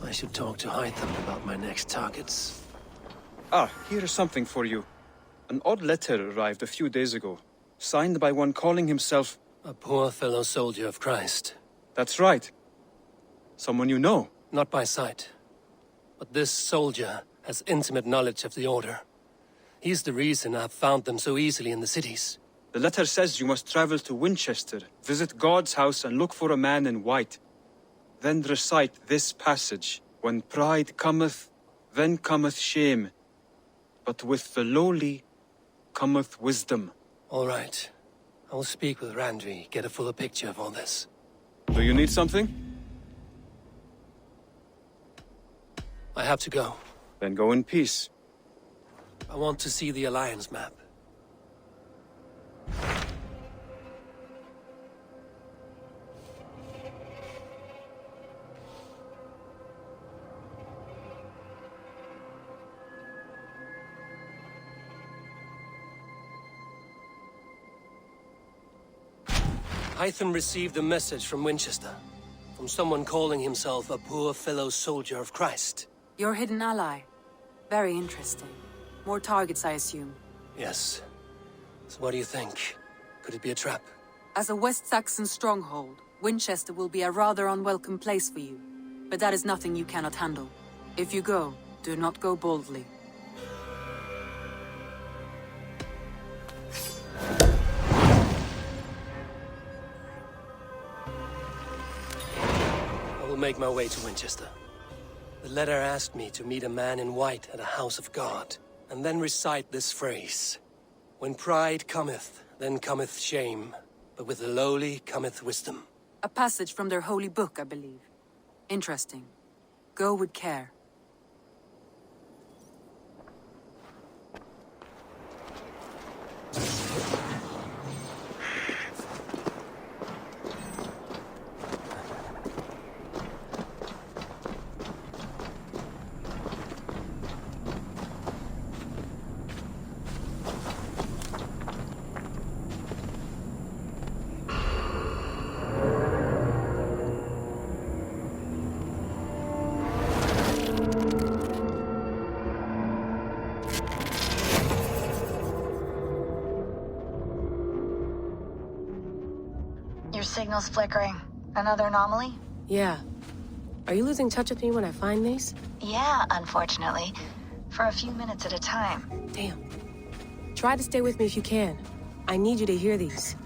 I should talk to Hytham about my next targets. Ah, here is something for you. An odd letter arrived a few days ago, signed by one calling himself... A poor fellow soldier of Christ. That's right. Someone you know. Not by sight. But this soldier has intimate knowledge of the Order. He's the reason I've found them so easily in the cities. The letter says you must travel to Wincestre, visit God's house and look for a man in white. Then recite this passage. When pride cometh, then cometh shame. But with the lowly cometh wisdom. All right. I will speak with Randvi, get a fuller picture of all this. Do you need something? I have to go. Then go in peace. I want to see the Alliance map. Hytham received a message from Wincestre, from someone calling himself a poor fellow soldier of Christ. Your hidden ally. Very interesting. More targets, I assume. Yes. So what do you think? Could it be a trap? As a West Saxon stronghold, Wincestre will be a rather unwelcome place for you. But that is nothing you cannot handle. If you go, do not go boldly. I will make my way to Wincestre. The letter asked me to meet a man in white at a house of God, and then recite this phrase. When pride cometh, then cometh shame, but with the lowly cometh wisdom. A passage from their holy book, I believe. Interesting. Go with care. Your signal's flickering. Another anomaly? Yeah. Are you losing touch with me when I find these? Yeah, unfortunately. For a few minutes at a time. Damn. Try to stay with me if you can. I need you to hear these.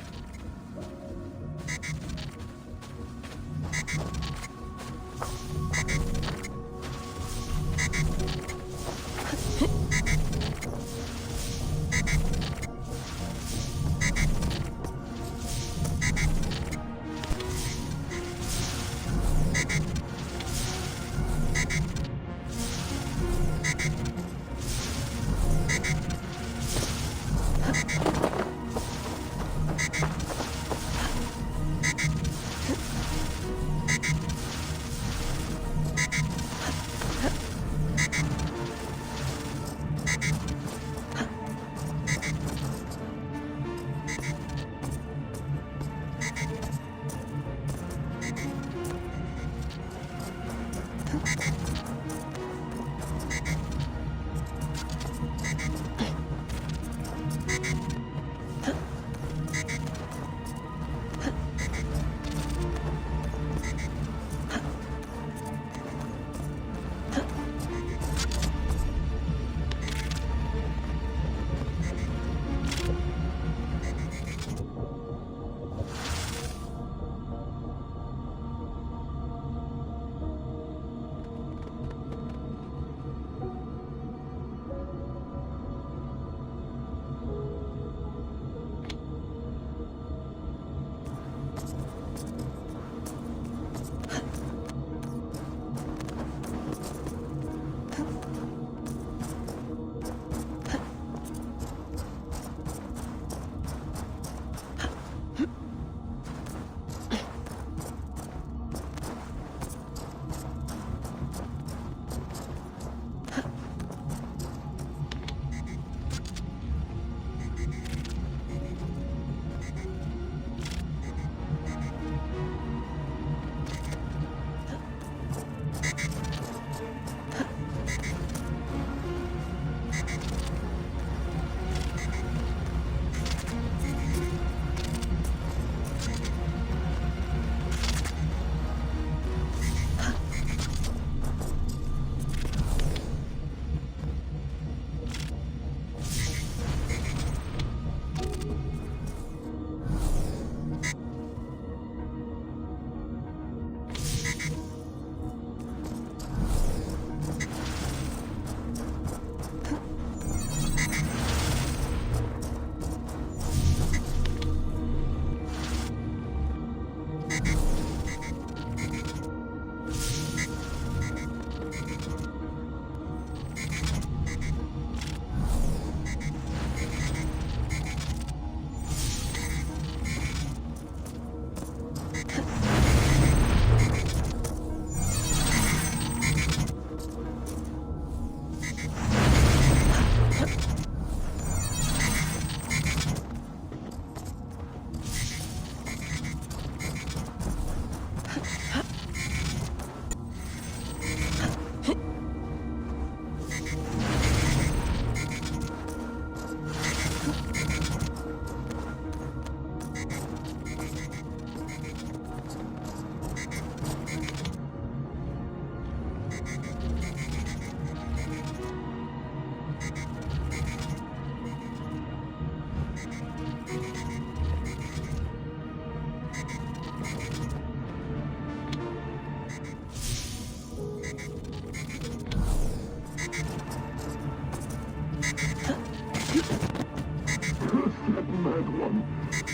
Red One,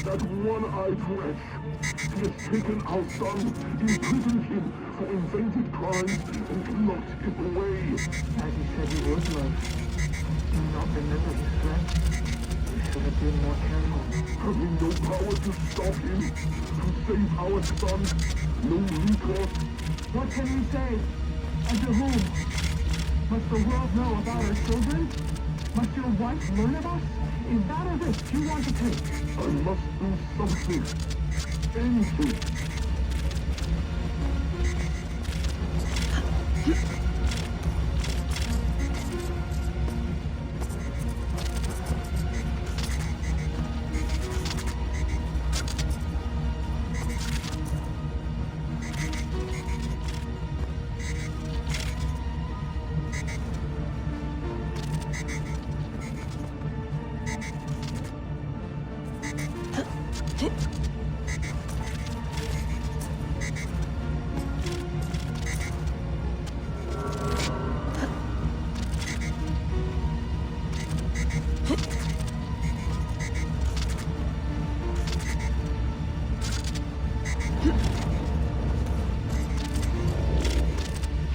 that one-eyed wretch. He has taken our son, imprisoned him for invented crimes, and locked him away. As he said he would, love. Do you not remember his threat? You should have been more careful. Have we no power to stop him? To save our son? No recourse? What can we say? And to whom? Must the world know about our children? Must your wife learn of us? Is that a risk you want to take? I must do something. Anything.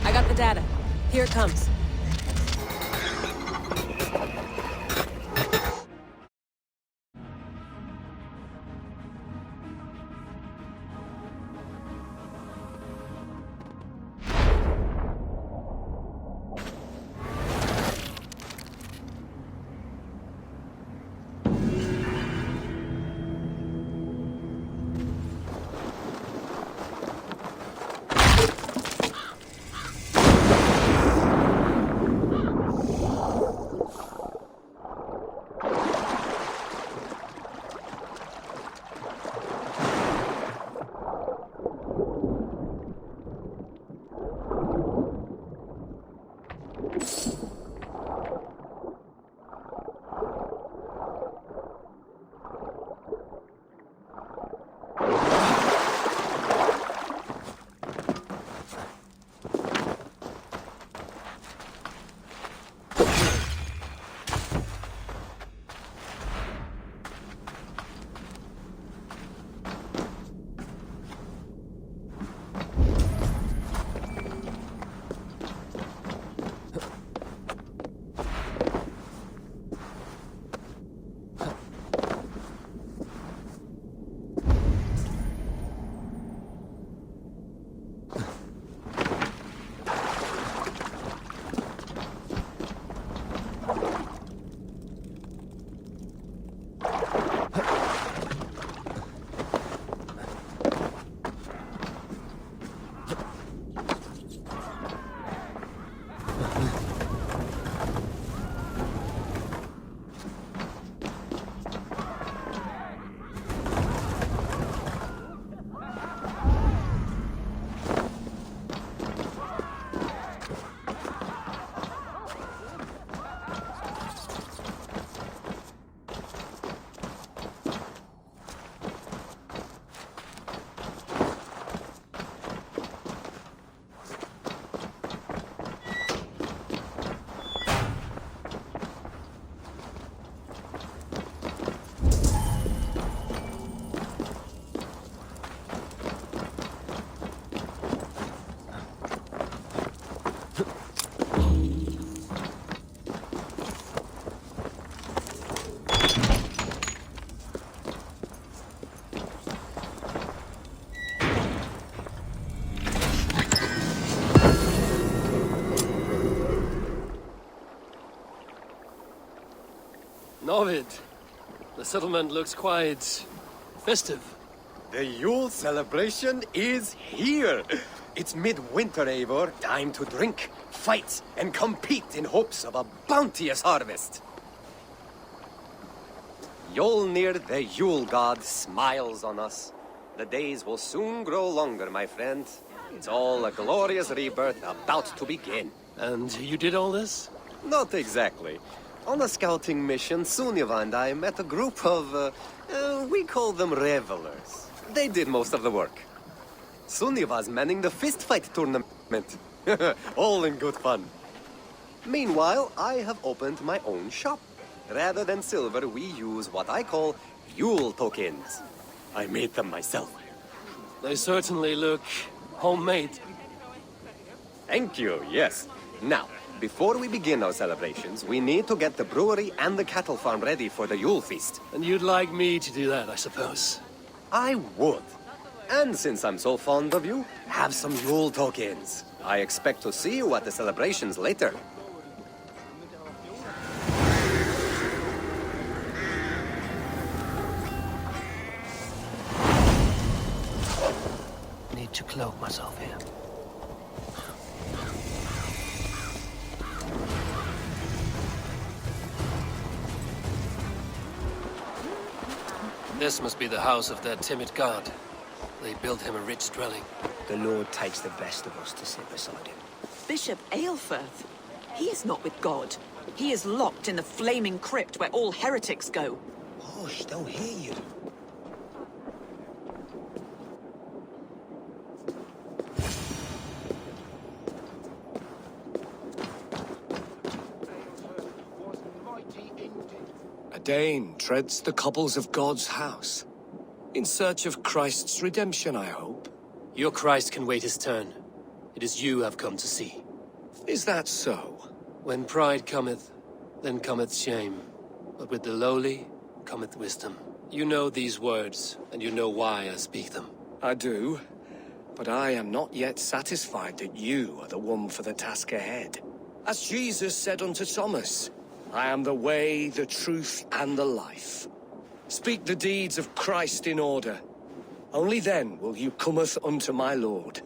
I got the data. Here it comes. Novid, the settlement looks quite festive. The Yule celebration is here! It's midwinter, Eivor. Time to drink, fight, and compete in hopes of a bounteous harvest. Yolnir, the Yule god, smiles on us. The days will soon grow longer, my friend. It's all a glorious rebirth about to begin. And you did all this? Not exactly. On a scouting mission, Sunniva and I met a group of, we call them revelers. They did most of the work. Sunniva's manning the fistfight tournament. All in good fun. Meanwhile, I have opened my own shop. Rather than silver, we use what I call Yule tokens. I made them myself. They certainly look homemade. Thank you, yes. Now, before we begin our celebrations, we need to get the brewery and the cattle farm ready for the Yule feast. And you'd like me to do that, I suppose. I would. And since I'm so fond of you, have some Yule tokens. I expect to see you at the celebrations later. Need to cloak myself here. This must be the house of that timid god. They built him a rich dwelling. The Lord takes the best of us to sit beside him. Bishop Aelfirth. He is not with God. He is locked in the flaming crypt where all heretics go. Hush, they'll hear you. A Dane treads the cobbles of God's house. In search of Christ's redemption, I hope. Your Christ can wait his turn. It is you I've come to see. Is that so? When pride cometh, then cometh shame. But with the lowly cometh wisdom. You know these words, and you know why I speak them. I do. But I am not yet satisfied that you are the one for the task ahead. As Jesus said unto Thomas, I am the way, the truth, and the life. Speak the deeds of Christ in order. Only then will you cometh unto my Lord.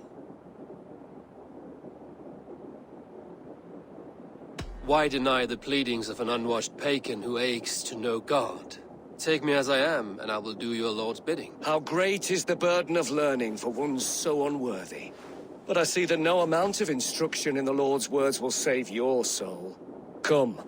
Why deny the pleadings of an unwashed pagan who aches to know God? Take me as I am, and I will do your Lord's bidding. How great is the burden of learning for one so unworthy. But I see that no amount of instruction in the Lord's words will save your soul. Come.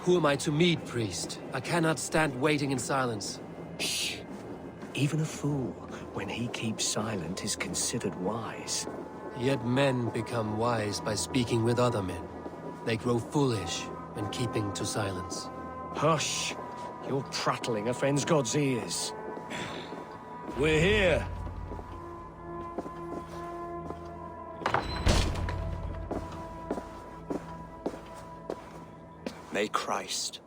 Who am I to meet, priest? I cannot stand waiting in silence. Shh. Even a fool, when he keeps silent, is considered wise. Yet men become wise by speaking with other men. They grow foolish when keeping to silence. Hush! Your prattling offends God's ears. We're here. May Christ,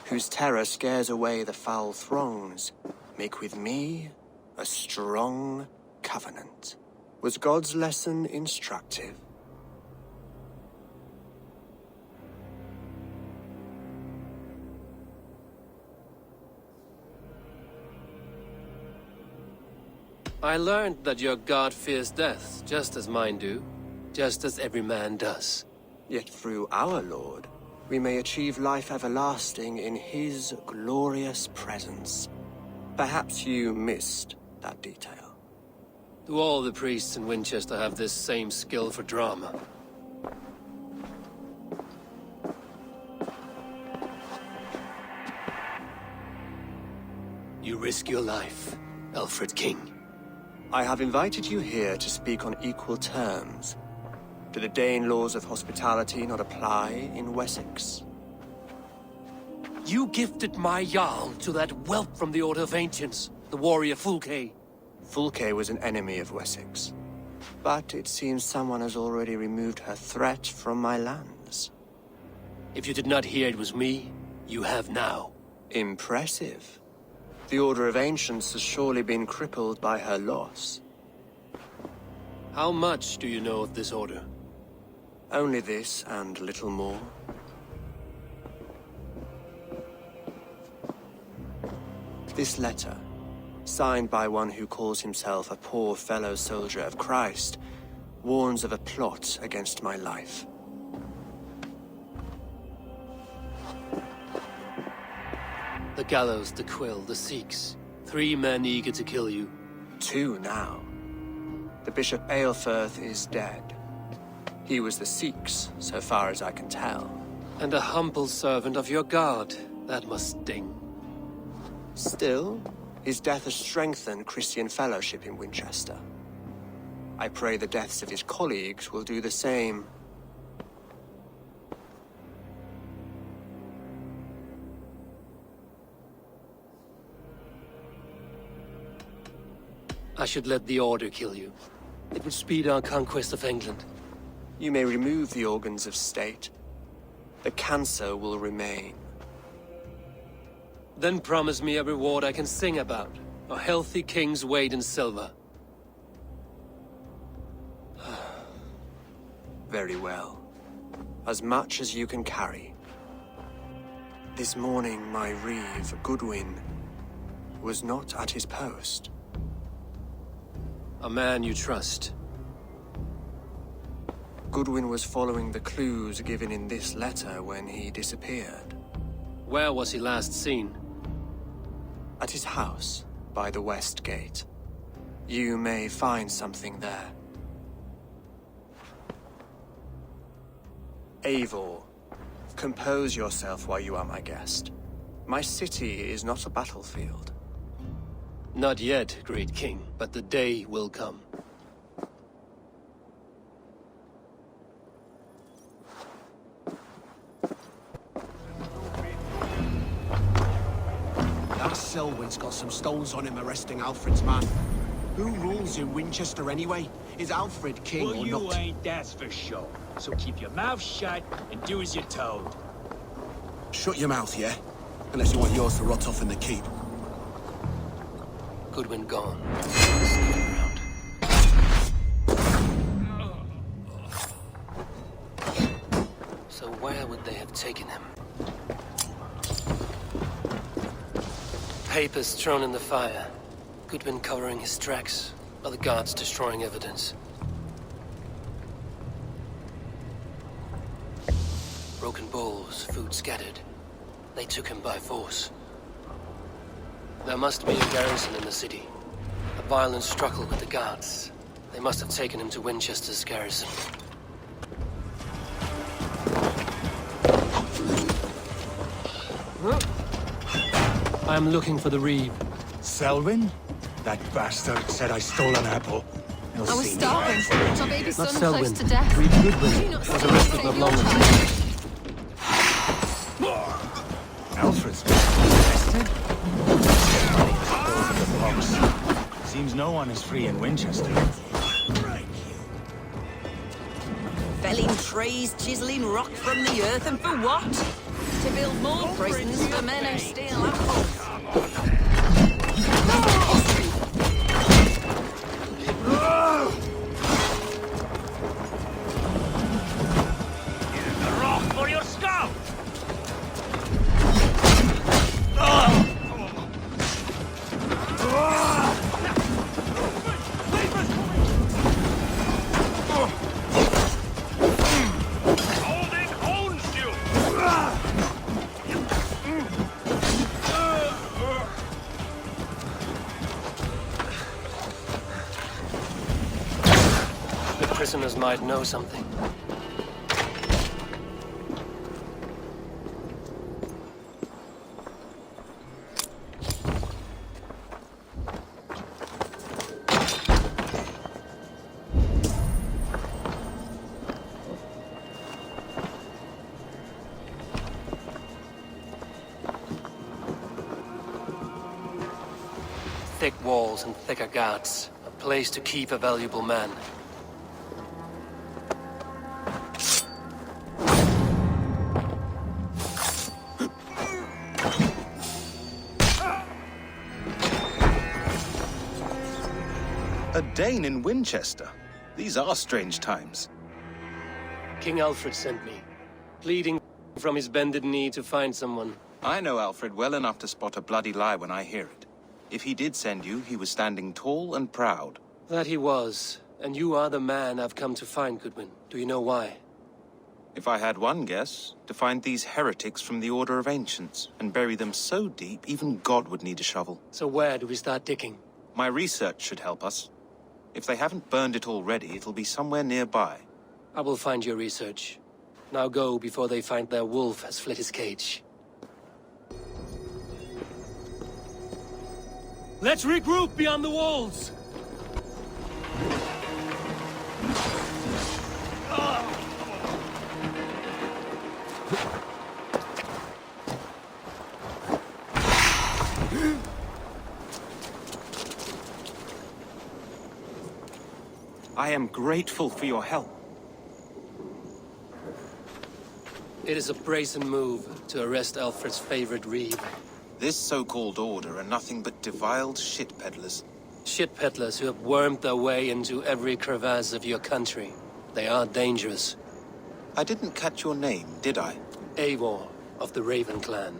whose terror scares away the foul throngs, make with me a strong covenant. Was God's lesson instructive? I learned that your God fears death, just as mine do, just as every man does. Yet through our Lord, we may achieve life everlasting in his glorious presence. Perhaps you missed that detail. Do all the priests in Winchester have this same skill for drama? You risk your life, Alfred King. I have invited you here to speak on equal terms. Do the Dane laws of hospitality not apply in Wessex? You gifted my Jarl to that whelp from the Order of Ancients, the warrior Fulke. Fulke was an enemy of Wessex. But it seems someone has already removed her threat from my lands. If you did not hear it was me, you have now. Impressive. The Order of Ancients has surely been crippled by her loss. How much do you know of this order? Only this and little more. This letter, signed by one who calls himself a poor fellow soldier of Christ, warns of a plot against my life. The gallows, the quill, the Sikhs. 3 men eager to kill you. 2 now. The Bishop Aelfirth is dead. He was the Sikhs, so far as I can tell. And a humble servant of your god. That must sting. Still, his death has strengthened Christian fellowship in Winchester. I pray the deaths of his colleagues will do the same. I should let the Order kill you. It would speed our conquest of England. You may remove the organs of state. The cancer will remain. Then promise me a reward I can sing about. A healthy king's weight in silver. Very well. As much as you can carry. This morning, my reeve, Goodwin, was not at his post. A man you trust. Goodwin was following the clues given in this letter when he disappeared. Where was he last seen? At his house, by the west gate. You may find something there. Eivor, compose yourself while you are my guest. My city is not a battlefield. Not yet, great king, but the day will come. That Selwyn's got some stones on him arresting Alfred's man. Who rules in Winchester anyway? Is Alfred king well, or you not? ain't, that's for sure. So keep your mouth shut and do as you're told. Shut your mouth, yeah? Unless you want yours to rot off in the keep. Goodwin gone. Sneak around. So where would they have taken him? Papers thrown in the fire. Goodwin covering his tracks. Other guards destroying evidence. Broken bowls, food scattered. They took him by force. There must be a garrison in the city. A violent struggle with the guards. They must have taken him to Winchester's garrison. I am looking for the reeve. Selwyn? That bastard said I stole an apple. He'll I was see me starving. for it. My baby Not son Selwyn. close to death. Reeve Goodwin Do you not was see arrested me not save long your ago. child? Alfred's arrested? The box. Seems no one is free in Winchester. Felling trees, chiseling rock from the earth, and for what? To build more prisons for men who steal apples. A rock for your scalp! Holding owns you! The prisoners might know something. Thick walls and thicker guards. A place to keep a valuable man. A Dane in Winchester? These are strange times. King Alfred sent me, pleading from his bended knee to find someone. I know Alfred well enough to spot a bloody lie when I hear it. If he did send you, he was standing tall and proud. That he was, and you are the man I've come to find, Goodwin. Do you know why? If I had one guess, to find these heretics from the Order of Ancients, and bury them so deep, even God would need a shovel. So where do we start digging? My research should help us. If they haven't burned it already, it'll be somewhere nearby. I will find your research. Now go before they find their wolf has fled his cage. Let's regroup beyond the walls! I am grateful for your help. It is a brazen move to arrest Alfred's favorite reeve. This so-called order are nothing but defiled shit peddlers. Shit peddlers who have wormed their way into every crevasse of your country. They are dangerous. I didn't catch your name, did I? Eivor, of the Raven clan.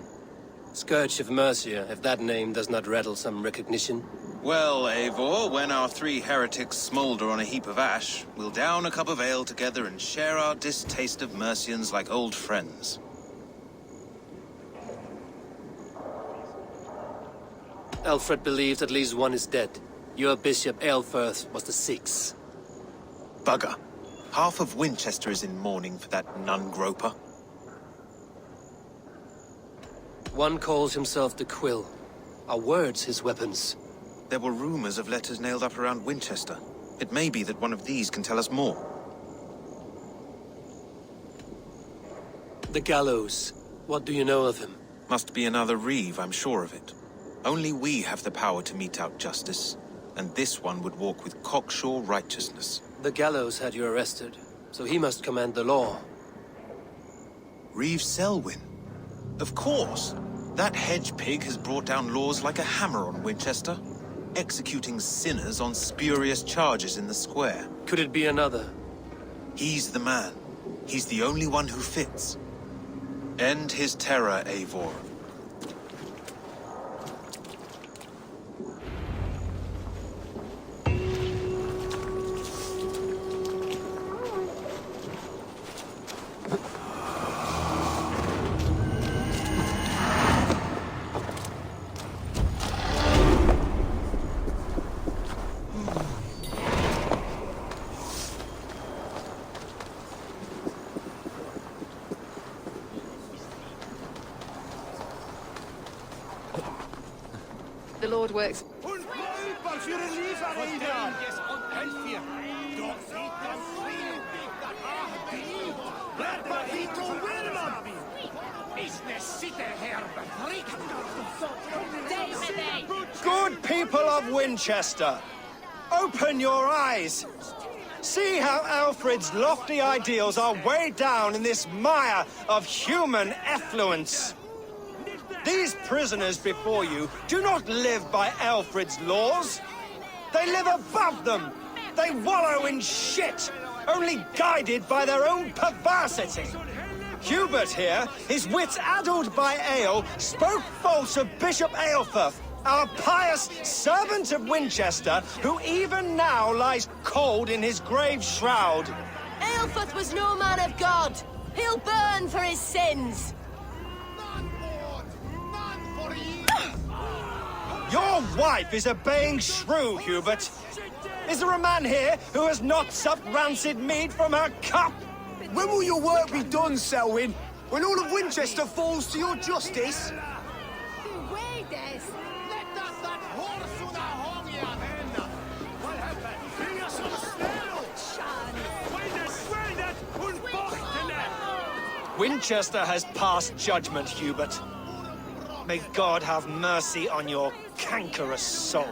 Scourge of Mercia, if that name does not rattle some recognition. Well, Eivor, when our 3 heretics smolder on a heap of ash, we'll down a cup of ale together and share our distaste of Mercians like old friends. Alfred believed at least one is dead. Your bishop, Aelfirth, was the 6th. Bugger. Half of Winchester is in mourning for that nun-groper. One calls himself the Quill. Are words his weapons? There were rumors of letters nailed up around Winchester. It may be that one of these can tell us more. The gallows. What do you know of him? Must be another reeve, I'm sure of it. Only we have the power to mete out justice, and this one would walk with cocksure righteousness. The gallows had you arrested, so he must command the law. Reeve Selwyn? Of course! That hedge pig has brought down laws like a hammer on Winchester, executing sinners on spurious charges in the square. Could it be another? He's the man. He's the only one who fits. End his terror, Eivor. The Lord works. Good people of Winchester, open your eyes. See how Alfred's lofty ideals are weighed down in this mire of human effluence. These prisoners before you do not live by Alfred's laws. They live above them. They wallow in shit, only guided by their own perversity. Hubert here, his wits addled by ale, spoke false of Bishop Aelfirth, our pious servant of Winchester, who even now lies cold in his grave shroud. Aelfirth was no man of God. He'll burn for his sins. Your wife is a baying shrew, Hubert. Is there a man here who has not supped rancid mead from her cup? When will your work be done, Selwyn? When all of Winchester falls to your justice? Winchester has passed judgment, Hubert. May God have mercy on your cankerous soul.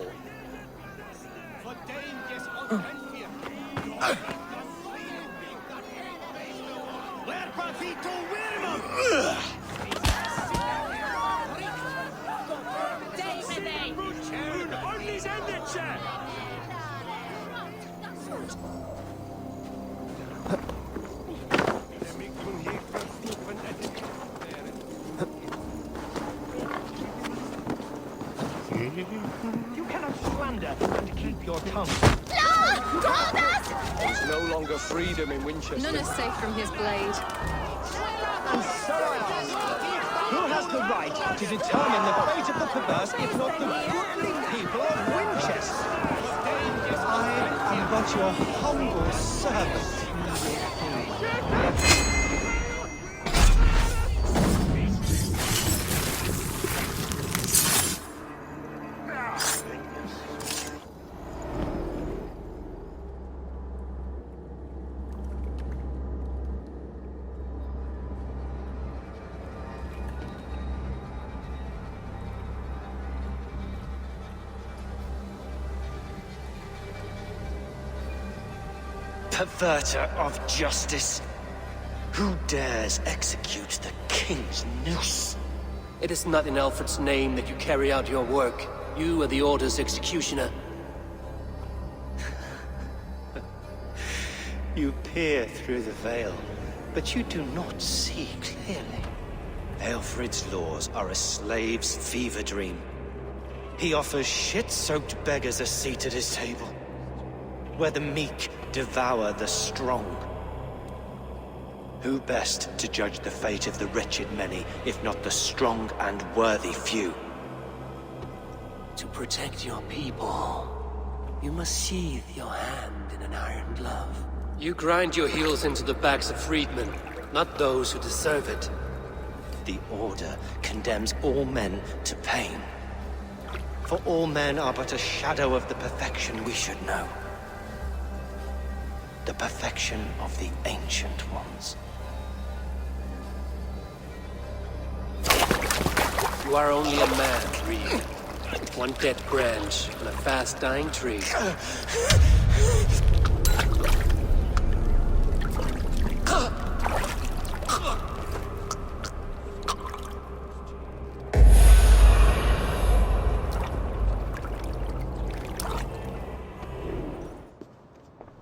You cannot slander and keep your tongue. Lord, hold us! There's no longer freedom in Winchester. None is safe from his blade. And so I ask, who has the right to determine the fate of the perverse if not the goodly people of Winchester? I am but your humble servant. perverter of justice. Who dares execute the king's noose? It is not in Alfred's name that you carry out your work. You are the Order's executioner. You peer through the veil, but you do not see clearly. Alfred's laws are a slave's fever dream. He offers shit-soaked beggars a seat at his table, where the meek devour the strong. Who best to judge the fate of the wretched many, if not the strong and worthy few? To protect your people, you must sheathe your hand in an iron glove. You grind your heels into the backs of freedmen, not those who deserve it. The Order condemns all men to pain. For all men are but a shadow of the perfection we should know. The perfection of the Ancient Ones. You are only a man, Reed. One dead branch on a fast-dying tree.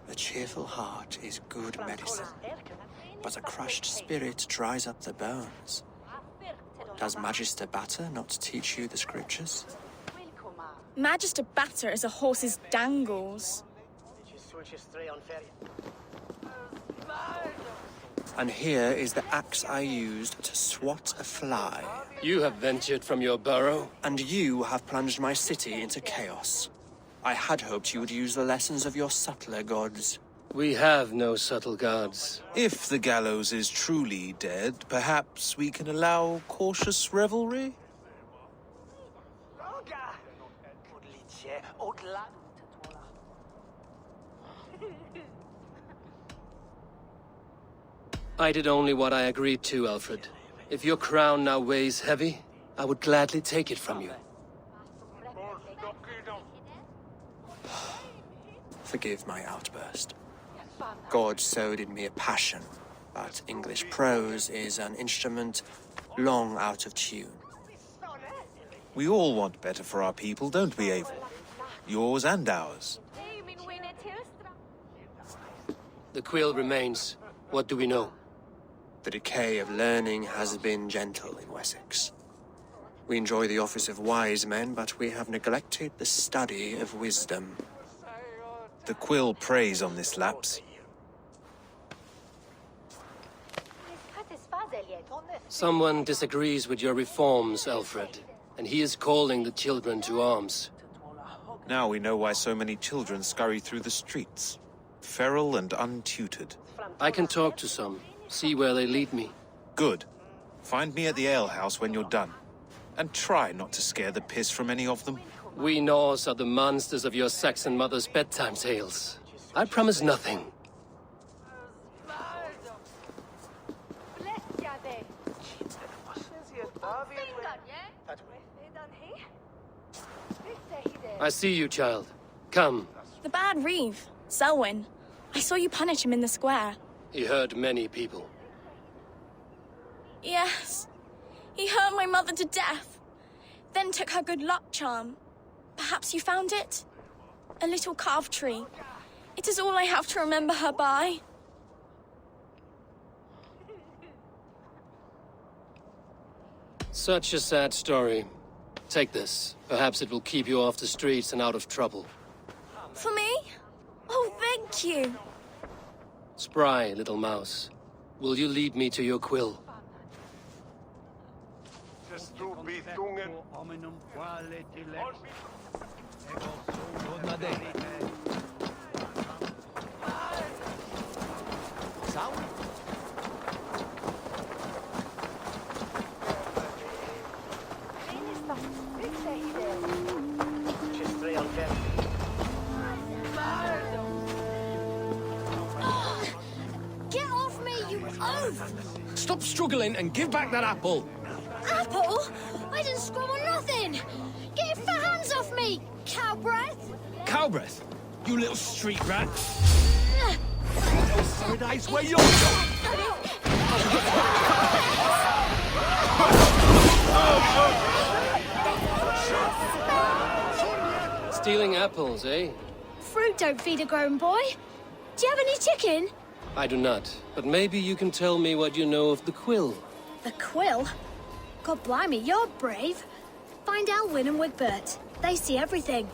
A cheerful heart is good medicine, but a crushed spirit dries up the bones. Does Magister Batter not teach you the scriptures? Magister Batter is a horse's dangles. And here is the axe I used to swat a fly. You have ventured from your burrow. And you have plunged my city into chaos. I had hoped you would use the lessons of your subtler gods. We have no subtle gods. If the gallows is truly dead, perhaps we can allow cautious revelry? I did only what I agreed to, Alfred. If your crown now weighs heavy, I would gladly take it from you. Forgive my outburst. God sowed in me a passion, but English prose is an instrument long out of tune. We all want better for our people, don't we, Abel? Yours and ours. The quill remains. What do we know? The decay of learning has been gentle in Wessex. We enjoy the office of wise men, but we have neglected the study of wisdom. The quill preys on this lapse. Someone disagrees with your reforms, Alfred, and he is calling the children to arms. Now we know why so many children scurry through the streets, feral and untutored. I can talk to some, see where they lead me. Good. Find me at the alehouse when you're done. And try not to scare the piss from any of them. We Norse are the monsters of your Saxon mother's bedtime tales. I promise nothing. I see you, child. Come. The bad Reeve, Selwyn. I saw you punish him in the square. He hurt many people. Yes. He hurt my mother to death. Then took her good luck charm. Perhaps you found it? A little carved tree. It is all I have to remember her by. Such a sad story. Take this. Perhaps it will keep you off the streets and out of trouble. For me? Oh, thank you. Spry, little mouse. Will you lead me to your quill? Get off me, you oaf! Stop struggling and give back that apple. Apple? I didn't scrum on nothing! Get your hands off me, cow breath! Cow breath? You little street rat. Paradise where you're going! Stealing apples, eh? Fruit don't feed a grown boy. Do you have any chicken? I do not, but maybe you can tell me what you know of the quill. The quill? God blimey, you're brave. Find Alwyn and Wigbert. They see everything.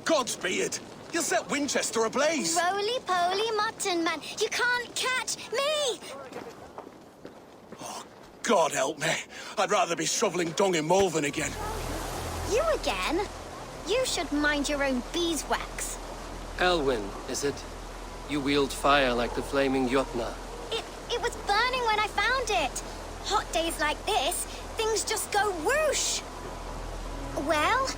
Godspeed! You'll set Winchester ablaze! Roly-poly mutton man, you can't catch me! God help me. I'd rather be shoveling dung in Malvern again. You again? You should mind your own beeswax. Elwyn, is it? You wield fire like the flaming Jotna. It was burning when I found it. Hot days like this, things just go whoosh. Well?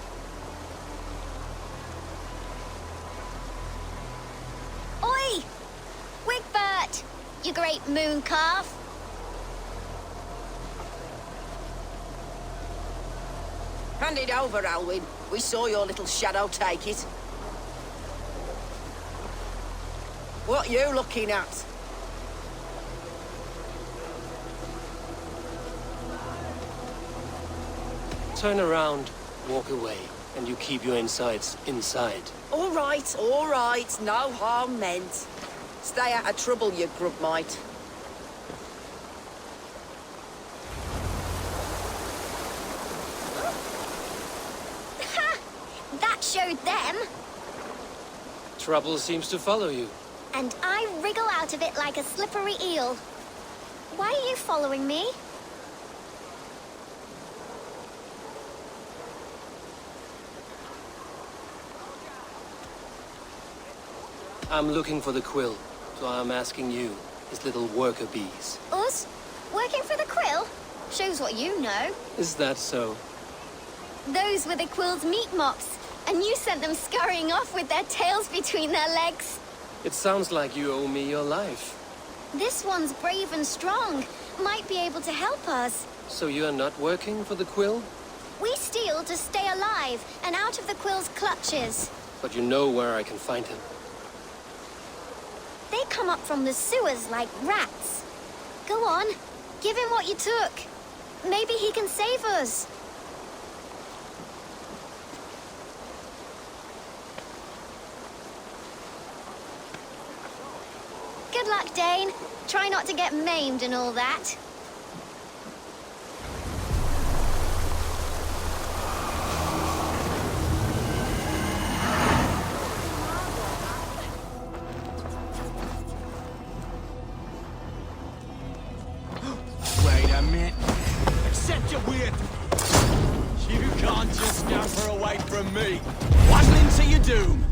Oi! Wigbert! You great moon calf! Hand it over, Alwyn. We saw your little shadow take it. What you looking at? Turn around, walk away, and you keep your insides inside. All right, no harm meant. Stay out of trouble, you grub mite. Ha! That showed them. Trouble seems to follow you. And I wriggle out of it like a slippery eel. Why are you following me? I'm looking for the quill, so I'm asking you, his little worker bees. Us? Working for the quill? Shows what you know. Is that so? Those were the quill's meat mops, and you sent them scurrying off with their tails between their legs. It sounds like you owe me your life. This one's brave and strong. Might be able to help us. So you are not working for the quill? We steal to stay alive and out of the quill's clutches. But you know where I can find him. They come up from the sewers like rats. Go on, give him what you took. Maybe he can save us. Good luck, Dane. Try not to get maimed and all that. Wait a minute. Accept your weird. You can't just scamper away from me. Waddling to your doom.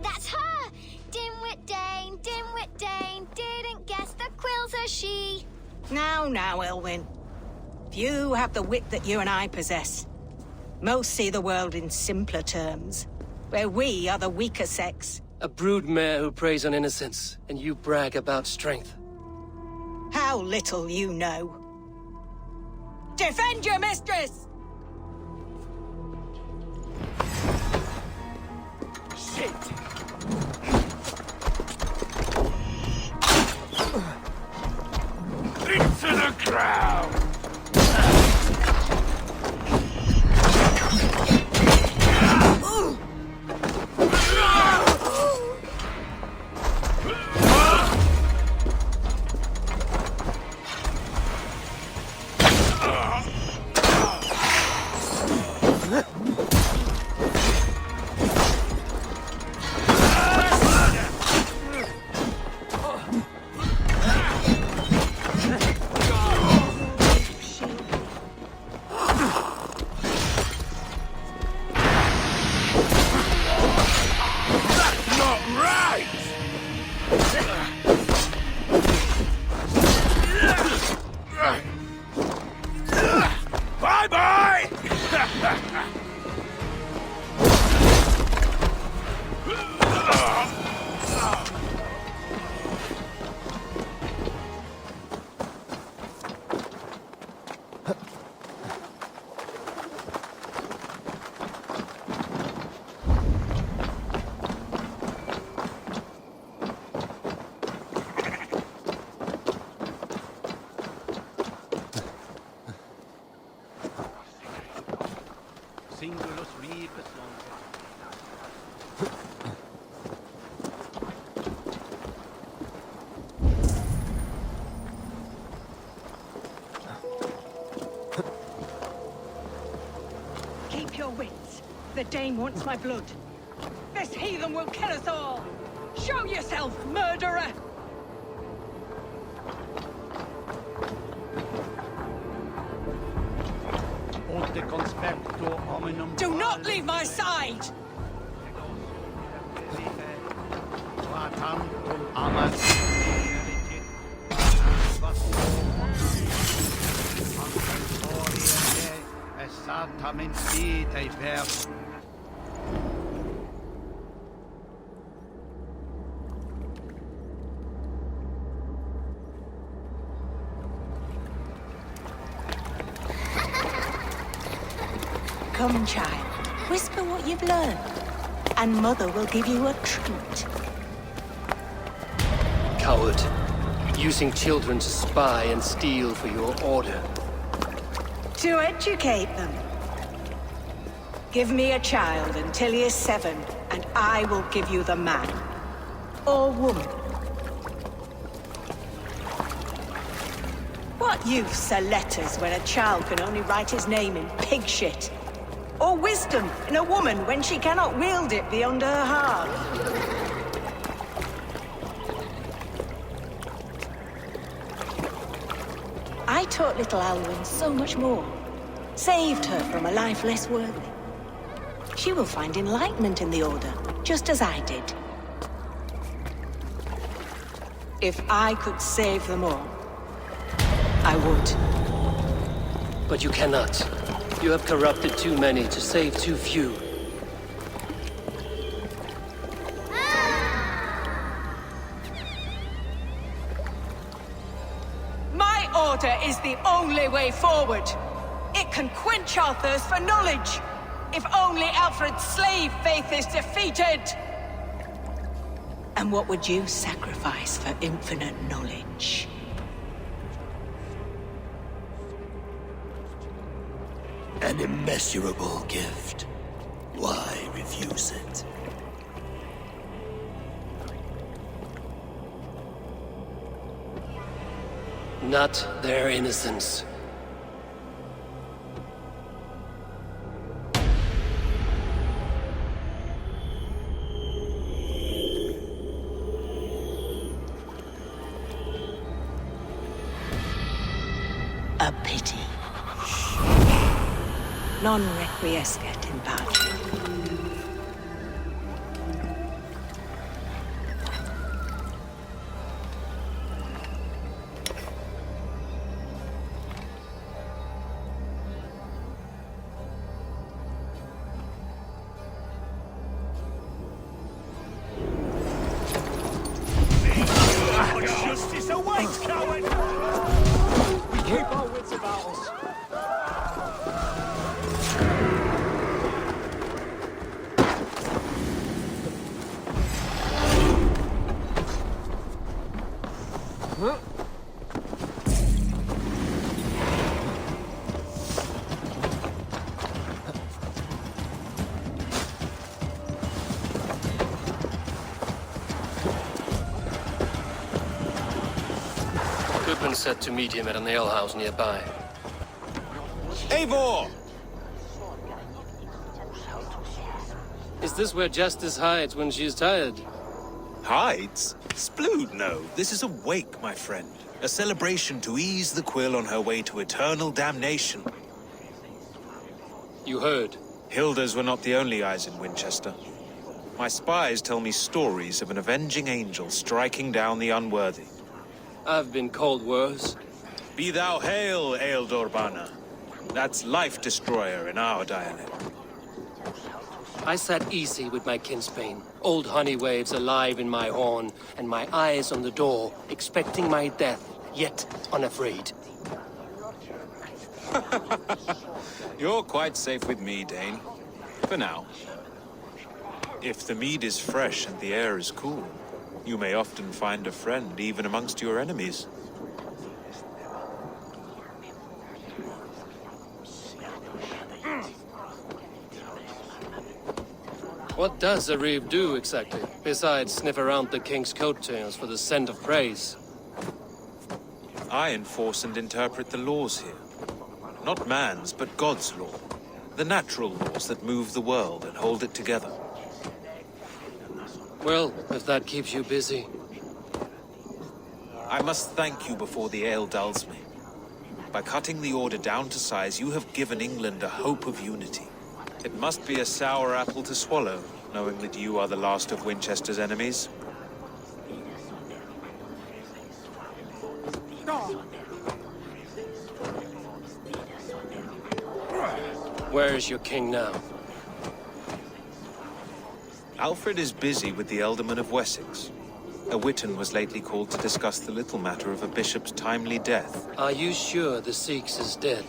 That's her! Dimwit Dane, didn't guess the quill's a she. Now, Elwyn. Few have the wit that you and I possess. Most see the world in simpler terms, where we are the weaker sex. A broodmare who preys on innocence, and you brag about strength. How little you know. Defend your mistress! Shit! Into the ground! Keep your wits. The Dane wants my blood. This heathen will kill us all. Show yourself, murderer! Do not leave my side! Come, child. Whisper what you've learned, and Mother will give you a treat. Coward. Using children to spy and steal for your order. To educate them. Give me a child until he is 7, and I will give you the man. Or woman. What use are letters when a child can only write his name in pig shit? Or wisdom in a woman when she cannot wield it beyond her heart? I taught little Alwyn so much more. Saved her from a life less worthy. She will find enlightenment in the Order, just as I did. If I could save them all, I would. But you cannot. You have corrupted too many to save too few. My order is the only way forward. It can quench our thirst for knowledge. If only Alfred's slave faith is defeated. And what would you sacrifice for infinite knowledge? An immeasurable gift. Why refuse it? Not their innocence. A pity. Non requiescat in pace. been set to meet him at an alehouse nearby. Eivor! Is this where Justice hides when she's tired? Hides? Splood, no. This is a wake, my friend. A celebration to ease the quill on her way to eternal damnation. You heard. Hilda's were not the only eyes in Winchester. My spies tell me stories of an avenging angel striking down the unworthy. I've been called worse. Be thou hail, Ealdorbanna. That's Life Destroyer in our dialect. I sat easy with my kinsbane, old honey waves alive in my horn, and my eyes on the door, expecting my death, yet unafraid. You're quite safe with me, Dane. For now. If the mead is fresh and the air is cool, you may often find a friend even amongst your enemies. What does a reeve do exactly, besides sniff around the king's coattails for the scent of praise? I enforce and interpret the laws here. Not man's, but God's law. The natural laws that move the world and hold it together. Well, if that keeps you busy. I must thank you before the ale dulls me. By cutting the order down to size, you have given England a hope of unity. It must be a sour apple to swallow, knowing that you are the last of Winchester's enemies. Where is your king now? Alfred is busy with the Ealdorman of Wessex. A witan was lately called to discuss the little matter of a bishop's timely death. Are you sure the Sikhs is dead?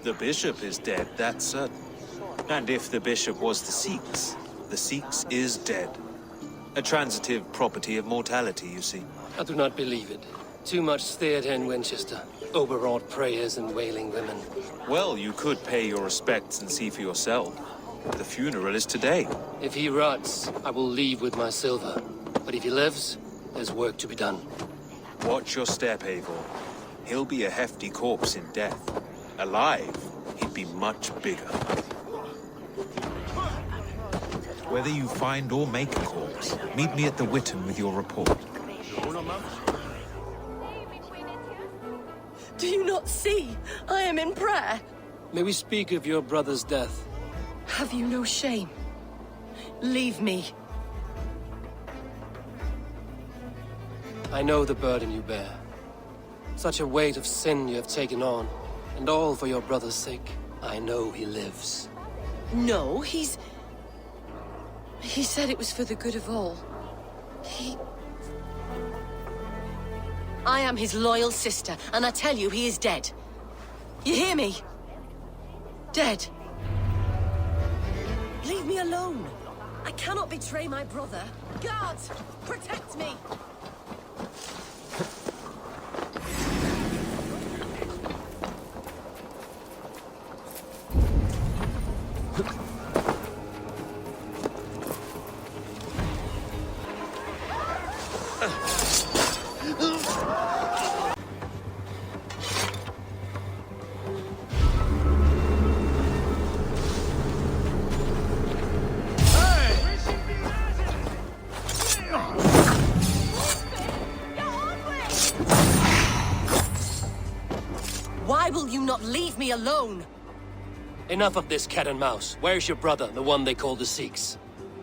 The bishop is dead, that's certain. And if the bishop was the Sikhs is dead. A transitive property of mortality, you see. I do not believe it. Too much theatre in Winchester. Overwrought prayers and wailing women. Well, you could pay your respects and see for yourself. The funeral is today. If he rots, I will leave with my silver. But if he lives, there's work to be done. Watch your step, Eivor. He'll be a hefty corpse in death. Alive, he'd be much bigger. Whether you find or make a corpse, meet me at the Witan with your report. Do you not see? I am in prayer. May we speak of your brother's death? Have you no shame? Leave me. I know the burden you bear. Such a weight of sin you have taken on, and all for your brother's sake. I know he lives. No, He said it was for the good of all. I am his loyal sister, and I tell you, he is dead. You hear me? Dead. Leave me alone. I cannot betray my brother. Guards, protect me! Why will you not leave me alone? Enough of this cat and mouse. Where's your brother, the one they call the Sikhs?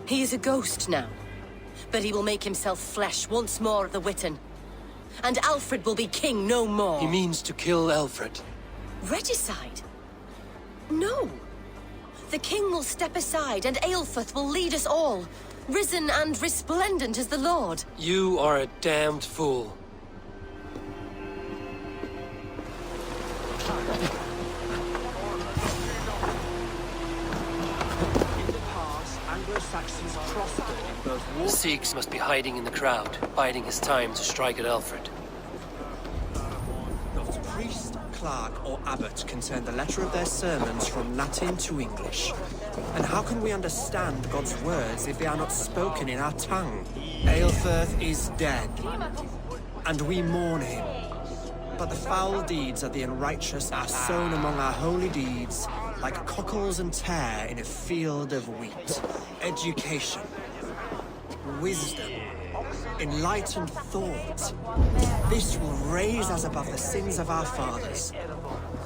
He is a ghost now. But he will make himself flesh once more at the Witan. And Alfred will be king no more. He means to kill Alfred. Regicide? No. The king will step aside and Aelfrith will lead us all. Risen and resplendent as the Lord. You are a damned fool. The Sikhs must be hiding in the crowd, biding his time to strike at Alfred. Not priest, clerk, or abbot can turn the letter of their sermons from Latin to English. And how can we understand God's words if they are not spoken in our tongue? Aelfrith is dead, and we mourn him. But the foul deeds of the unrighteous are sown among our holy deeds, like cockles and tare in a field of wheat. Education, wisdom, enlightened thought. This will raise us above the sins of our fathers.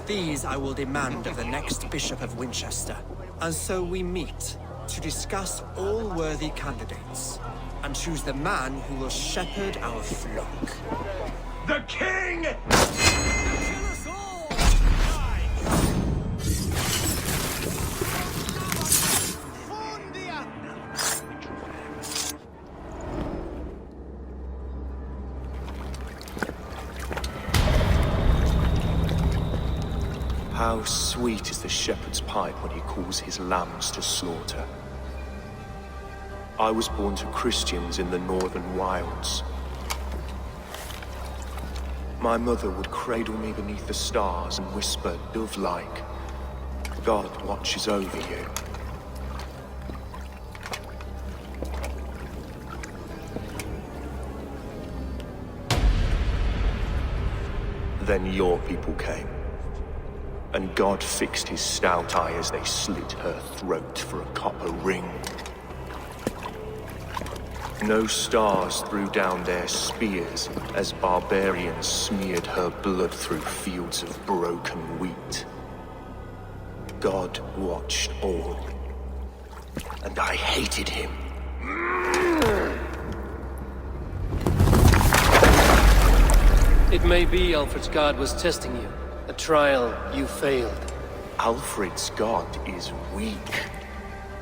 These I will demand of the next Bishop of Winchester. And so we meet to discuss all worthy candidates and choose the man who will shepherd our flock. The king! How sweet is the shepherd's pipe when he calls his lambs to slaughter. I was born to Christians in the northern wilds. My mother would cradle me beneath the stars and whisper, dove-like, God watches over you. Then your people came, and God fixed his stout eye as they slit her throat for a copper ring. No stars threw down their spears as barbarians smeared her blood through fields of broken wheat. God watched all, and I hated him. It may be Alfred's God was testing you. A trial you failed. Alfred's God is weak.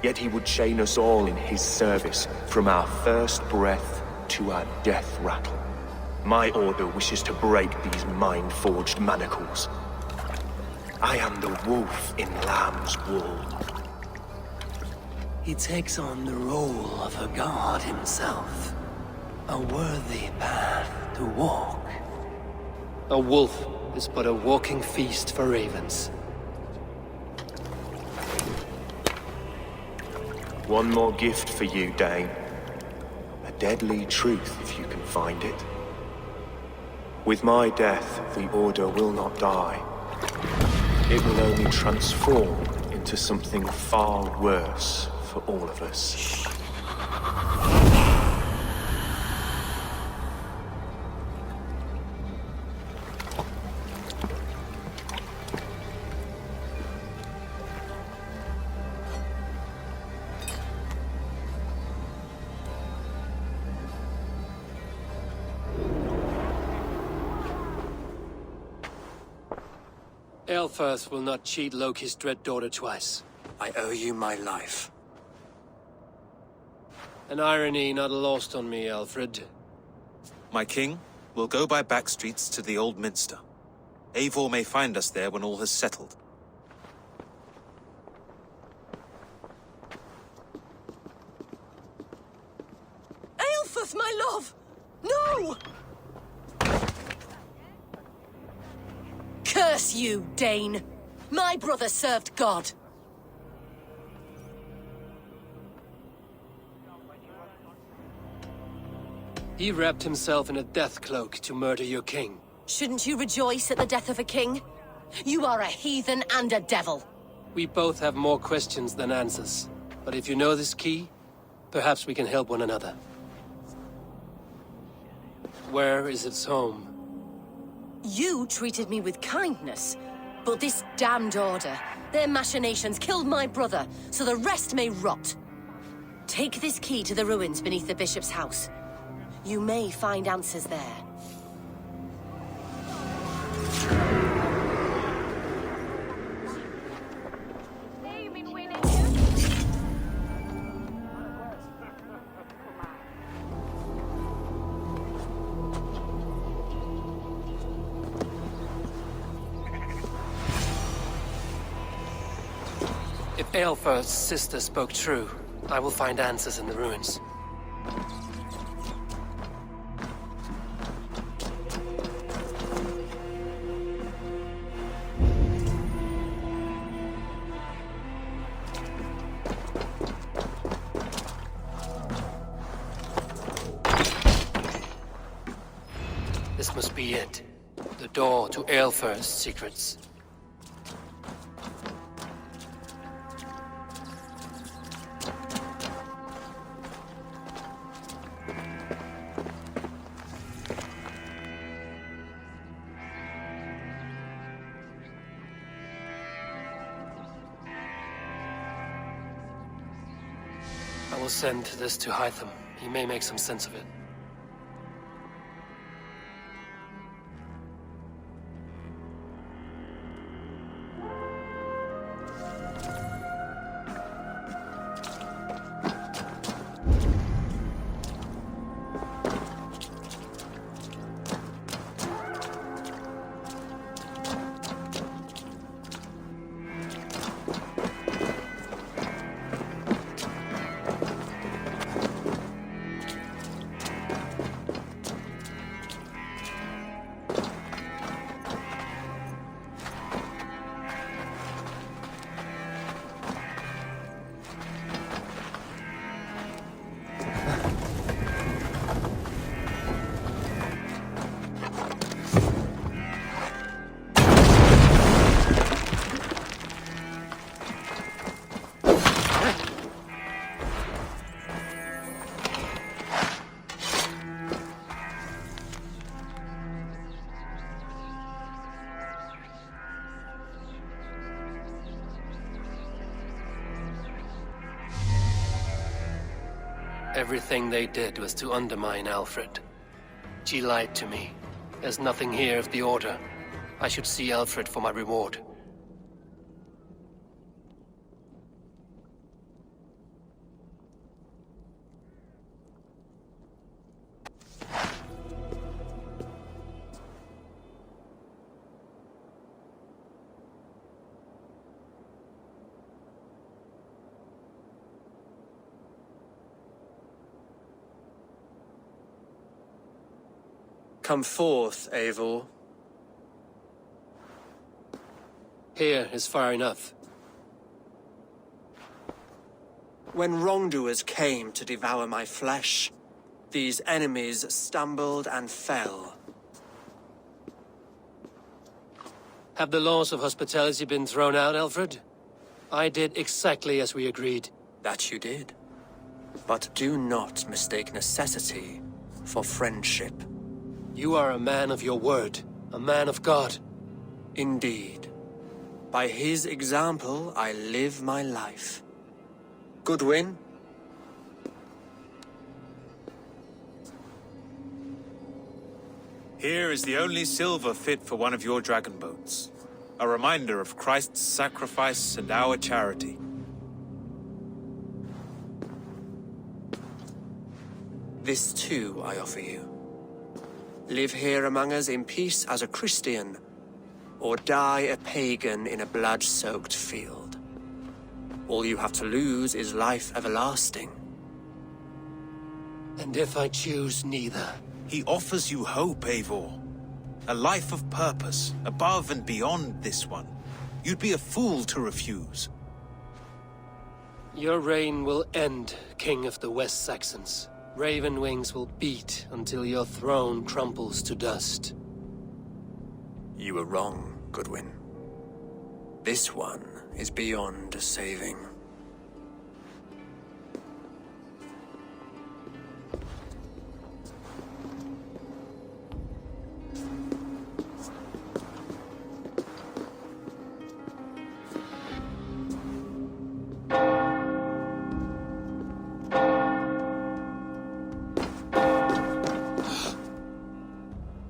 Yet he would chain us all in his service, from our first breath to our death rattle. My order wishes to break these mind-forged manacles. I am the wolf in lamb's wool. He takes on the role of a god himself. A worthy path to walk. A wolf is but a walking feast for ravens. One more gift for you, Dane. A deadly truth, if you can find it. With my death, the Order will not die. It will only transform into something far worse for all of us. Aelfirth will not cheat Loki's dread daughter twice. I owe you my life. An irony not lost on me, Alfred. My king, we'll go by back streets to the Old Minster. Eivor may find us there when all has settled. Aelfirth, my love! No! Curse you, Dane! My brother served God. He wrapped himself in a death cloak to murder your king. Shouldn't you rejoice at the death of a king? You are a heathen and a devil. We both have more questions than answers. But if you know this key, perhaps we can help one another. Where is its home? You treated me with kindness, but this damned Order, their machinations killed my brother, so the rest may rot. Take this key to the ruins beneath the bishop's house. You may find answers there. If Aelfirth's sister spoke true, I will find answers in the ruins. This must be it. The the door to Aelfir's secrets. I will send this to Hytham. He may make some sense of it. Everything they did was to undermine Alfred. She lied to me. There's nothing here of the Order. I should see Alfred for my reward. Come forth, Eivor. Here is far enough. When wrongdoers came to devour my flesh, these enemies stumbled and fell. Have the laws of hospitality been thrown out, Alfred? I did exactly as we agreed. That you did. But do not mistake necessity for friendship. You are a man of your word, a man of God. Indeed. By his example, I live my life. Goodwin? Here is the only silver fit for one of your dragon boats. A reminder of Christ's sacrifice and our charity. This too I offer you. Live here among us in peace as a Christian, or die a pagan in a blood-soaked field. All you have to lose is life everlasting. And if I choose neither? He offers you hope, Eivor. A life of purpose, above and beyond this one. You'd be a fool to refuse. Your reign will end, King of the West Saxons. Raven wings will beat until your throne crumples to dust. You were wrong, Goodwin. This one is beyond saving.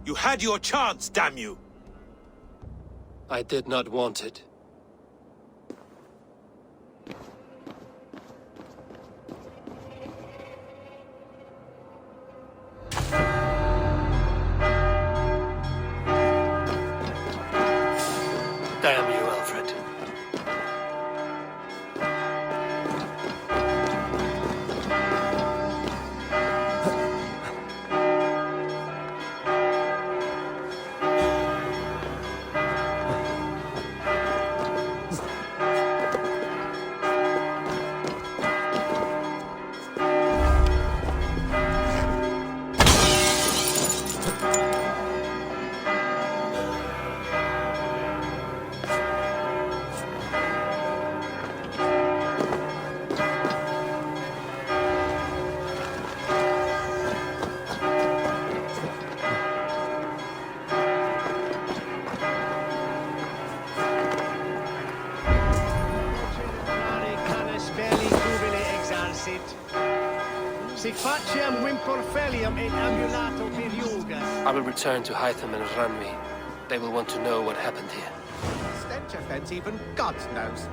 You had your chance, damn you! I did not want it. Damn you, Alfred. Sic faciem wimporfelium et ambulato perioga. I will return to Hytham and Ranmi. They will want to know what happened here. Stench offense even God knows.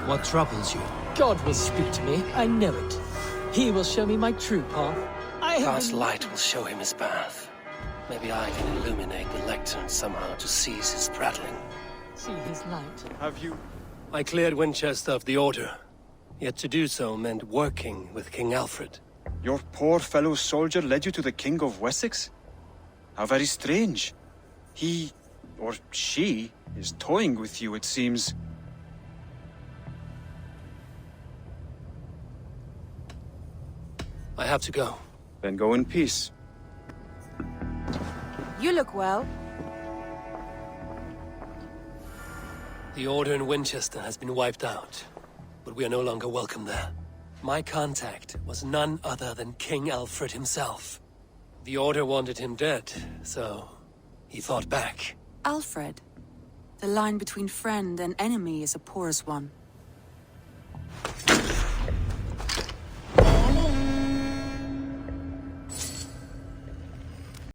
What troubles you? God will speak to me, I know it. He will show me my true path. God's light will show him his path. Maybe I can illuminate the lectern somehow to cease his prattling. See his light. Have you? I cleared Wincestre of the Order. Yet to do so meant working with King Alfred. Your poor fellow soldier led you to the King of Wessex? How very strange. He, or she, is toying with you, it seems. I have to go. Then go in peace. You look well. The Order in Winchester has been wiped out, but we are no longer welcome there. My contact was none other than King Alfred himself. The Order wanted him dead, so he fought back. Alfred. The line between friend and enemy is a porous one.